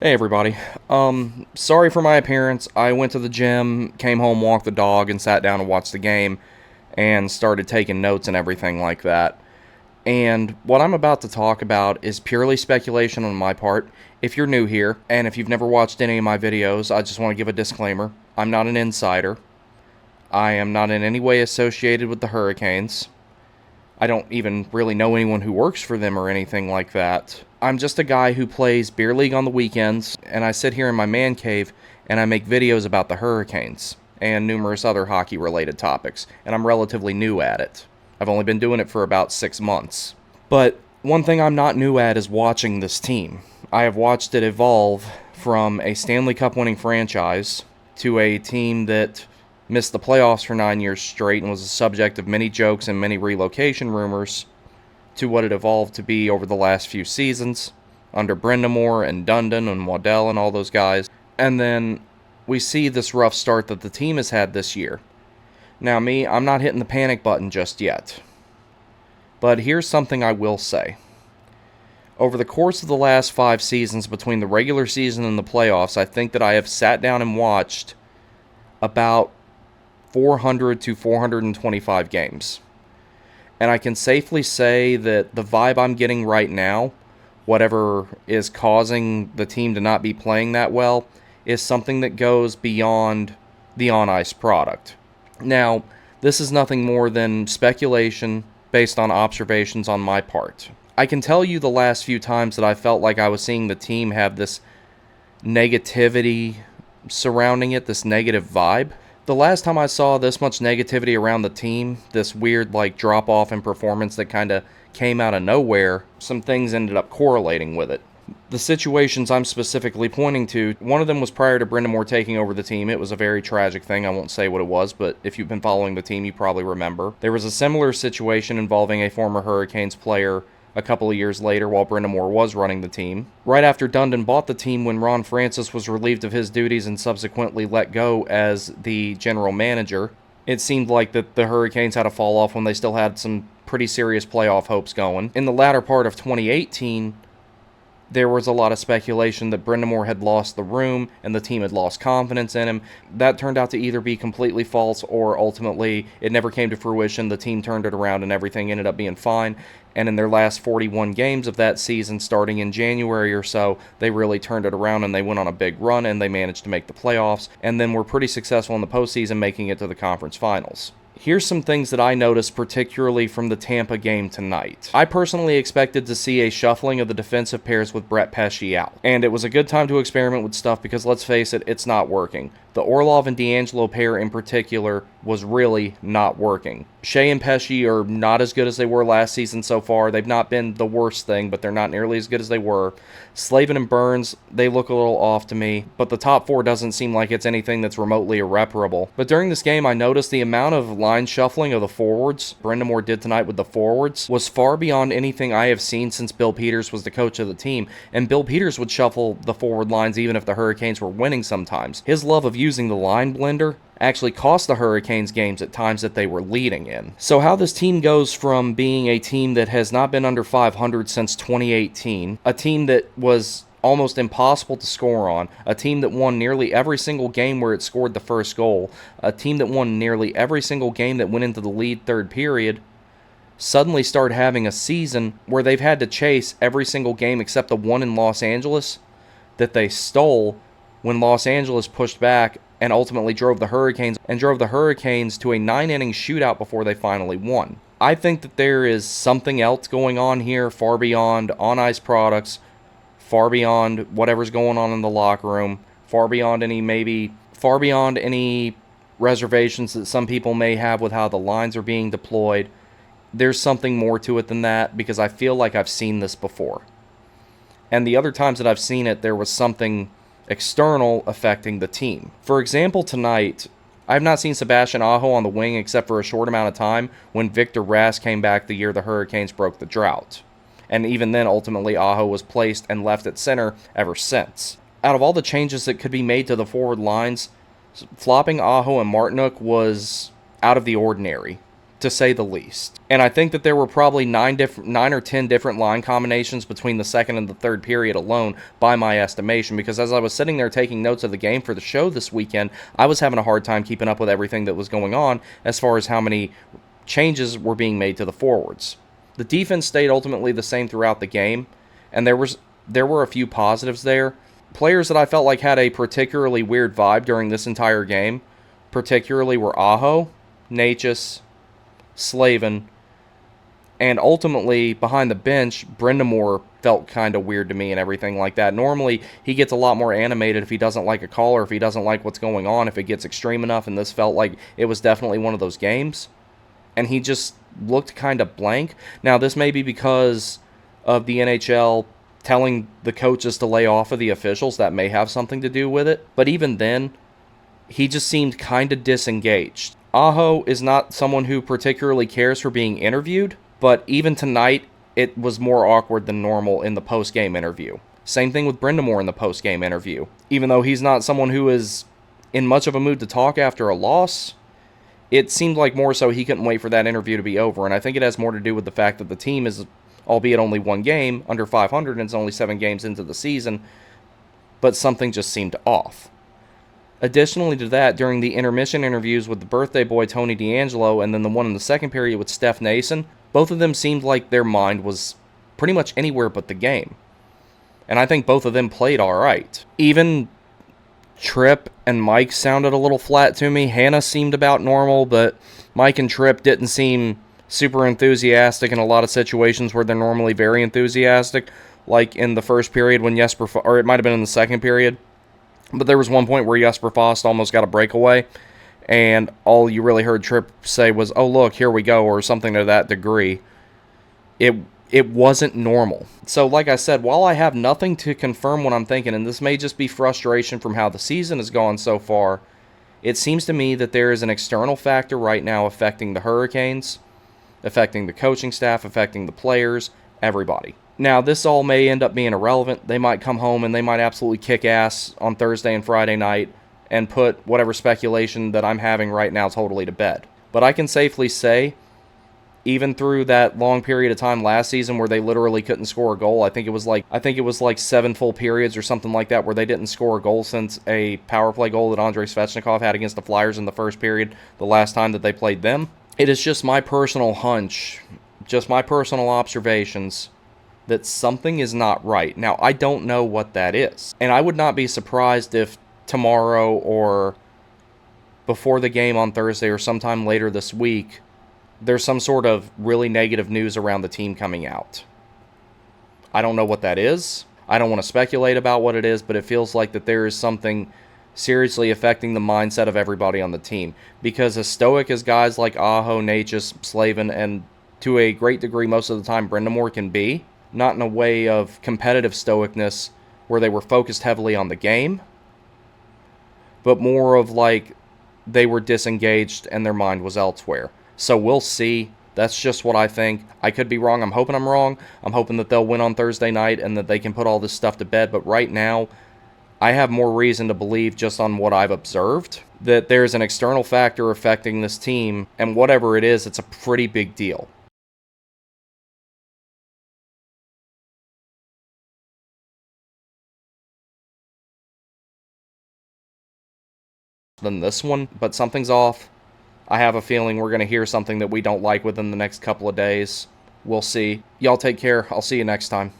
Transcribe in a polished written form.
Hey everybody. Sorry for my appearance. I went to the gym, came home, walked the dog, and sat down and watched the game and started taking notes and everything like that. And what I'm about to talk about is purely speculation on my part. If you're new here, and if you've never watched any of my videos, I just want to give a disclaimer. I'm not an insider. I am not in any way associated with the Hurricanes. I don't even really know anyone who works for them or anything like that. I'm just a guy who plays beer league on the weekends, and I sit here in my man cave and I make videos about the Hurricanes and numerous other hockey related topics, and I'm relatively new at it. I've only been doing it for about 6 months. But one thing I'm not new at is watching this team. I have watched it evolve from a Stanley Cup winning franchise to a team that missed the playoffs for 9 years straight and was the subject of many jokes and many relocation rumors, to what it evolved to be over the last few seasons under Brind'Amour and Dundon and Waddell and all those guys. And then we see this rough start that the team has had this year. Now I'm not hitting the panic button just yet. But here's something I will say. Over the course of the last 5 seasons between the regular season and the playoffs, I think that I have sat down and watched about 400 to 425 games. And I can safely say that the vibe I'm getting right now, whatever is causing the team to not be playing that well, is something that goes beyond the on-ice product. Now, this is nothing more than speculation based on observations on my part. I can tell you the last few times that I felt like I was seeing the team have this negativity surrounding it, this negative vibe. The last time I saw this much negativity around the team, this weird drop off in performance that kind of came out of nowhere, some things ended up correlating with it. The situations I'm specifically pointing to, one of them was prior to Brind'Amour taking over the team. It was a very tragic thing. I won't say what it was, but if you've been following the team, you probably remember. There was a similar situation involving a former Hurricanes player a couple of years later while Brind'Amour was running the team. Right after Dundon bought the team, when Ron Francis was relieved of his duties and subsequently let go as the general manager, it seemed like that the Hurricanes had a fall off when they still had some pretty serious playoff hopes going. In the latter part of 2018, there was a lot of speculation that Brind'Amour had lost the room and the team had lost confidence in him. That turned out to either be completely false or ultimately it never came to fruition. The team turned it around and everything ended up being fine. And in their last 41 games of that season, starting in January or so, they really turned it around and they went on a big run and they managed to make the playoffs and then were pretty successful in the postseason, making it to the conference finals. Here's some things that I noticed, particularly from the Tampa game tonight. I personally expected to see a shuffling of the defensive pairs with Brett Pesce out. And it was a good time to experiment with stuff because, let's face it, it's not working. The Orlov and D'Angelo pair in particular was really not working. Shea and Pesce are not as good as they were last season so far. They've not been the worst thing, but they're not nearly as good as they were. Slavin and Burns, they look a little off to me, but the top 4 doesn't seem like it's anything that's remotely irreparable. But during this game, I noticed the amount of line shuffling of the forwards Brind'Amour did tonight with the forwards was far beyond anything I have seen since Bill Peters was the coach of the team, and Bill Peters would shuffle the forward lines even if the Hurricanes were winning sometimes. His love of using the line blender actually cost the Hurricanes games at times that they were leading in. So how this team goes from being a team that has not been under 500 since 2018, a team that was almost impossible to score on, a team that won nearly every single game where it scored the first goal, a team that won nearly every single game that went into the lead third period, suddenly start having a season where they've had to chase every single game except the one in Los Angeles that they stole when Los Angeles pushed back and ultimately drove the Hurricanes to a 9-inning shootout before they finally won. I think that there is something else going on here far beyond on-ice products, far beyond whatever's going on in the locker room, far beyond any reservations that some people may have with how the lines are being deployed. There's something more to it than that because I feel like I've seen this before. And the other times that I've seen it, there was something external affecting the team. For example, tonight, I have not seen Sebastian Aho on the wing except for a short amount of time when Victor Rask came back the year the Hurricanes broke the drought. And even then, ultimately, Aho was placed and left at center ever since. Out of all the changes that could be made to the forward lines, flopping Aho and Martinook was out of the ordinary. to say the least. And I think that there were probably 9 or 10 different line combinations between the second and the third period alone, by my estimation, because as I was sitting there taking notes of the game for the show this weekend, I was having a hard time keeping up with everything that was going on as far as how many changes were being made to the forwards. The defense stayed ultimately the same throughout the game, and there were a few positives there. Players that I felt like had a particularly weird vibe during this entire game, particularly were Aho, Natchez, Slavin, and ultimately behind the bench, Brindamore felt kind of weird to me and everything like that. Normally, he gets a lot more animated if he doesn't like a call or if he doesn't like what's going on, if it gets extreme enough, and this felt like it was definitely one of those games. And he just looked kind of blank. Now, this may be because of the NHL telling the coaches to lay off of the officials. That may have something to do with it. But even then, he just seemed kind of disengaged. Aho is not someone who particularly cares for being interviewed, but even tonight, it was more awkward than normal in the post-game interview. Same thing with Brindamore in the post-game interview. Even though he's not someone who is in much of a mood to talk after a loss, it seemed like more so he couldn't wait for that interview to be over, and I think it has more to do with the fact that the team is, albeit only one game, under 500, and it's only 7 games into the season, but something just seemed off. Additionally to that, during the intermission interviews with the birthday boy Tony D'Angelo and then the one in the second period with Steph Nason, both of them seemed like their mind was pretty much anywhere but the game. And I think both of them played alright. Even Tripp and Mike sounded a little flat to me. Hannah seemed about normal, but Mike and Tripp didn't seem super enthusiastic in a lot of situations where they're normally very enthusiastic, like in the first period when or it might have been in the second period. But there was one point where Jesper Fast almost got a breakaway, and all you really heard Tripp say was, "Oh, look, here we go," or something to that degree. It wasn't normal. So, like I said, while I have nothing to confirm what I'm thinking, and this may just be frustration from how the season has gone so far, it seems to me that there is an external factor right now affecting the Hurricanes, affecting the coaching staff, affecting the players, everybody. Now, this all may end up being irrelevant. They might come home and they might absolutely kick ass on Thursday and Friday night and put whatever speculation that I'm having right now totally to bed. But I can safely say, even through that long period of time last season where they literally couldn't score a goal, I think it was like 7 full periods or something like that where they didn't score a goal since a power play goal that Andrei Svechnikov had against the Flyers in the first period the last time that they played them. It is just my personal hunch, just my personal observations, that something is not right. Now, I don't know what that is. And I would not be surprised if tomorrow or before the game on Thursday or sometime later this week, there's some sort of really negative news around the team coming out. I don't know what that is. I don't want to speculate about what it is, but it feels like that there is something seriously affecting the mindset of everybody on the team. Because as stoic as guys like Aho, Natchez, Slavin, and to a great degree most of the time Brindamore can be, not in a way of competitive stoicness where they were focused heavily on the game, but more of like they were disengaged and their mind was elsewhere. So we'll see. That's just what I think. I could be wrong. I'm hoping I'm wrong. I'm hoping that they'll win on Thursday night and that they can put all this stuff to bed. But right now, I have more reason to believe, just on what I've observed, that there's an external factor affecting this team, and whatever it is, it's a pretty big deal. Than this one, but something's off. I have a feeling we're going to hear something that we don't like within the next couple of days. We'll see. Y'all take care. I'll see you next time.